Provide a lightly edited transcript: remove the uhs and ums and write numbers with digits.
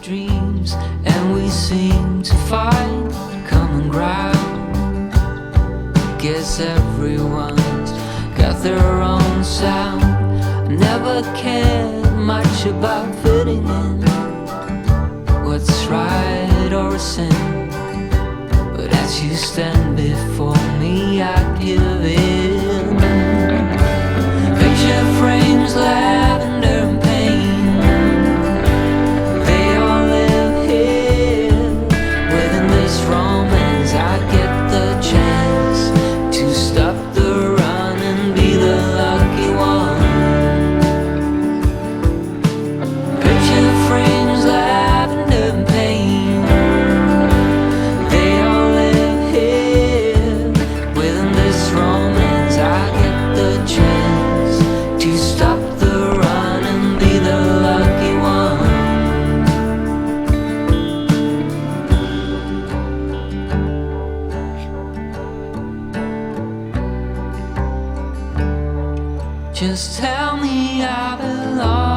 dreams, and we seem to find common ground. Guess everyone's got their own sound. I never cared much about fitting in, what's right or a sin. But as you stand before me, I give in. Picture frames, lavender and pain, they all live here within this romance. I get the chance to stop the run and be the lucky one. Picture frames, lavender and pain, they all live here within this romance. I get the chance to stop the run and be the lucky one. Just tell me I belong.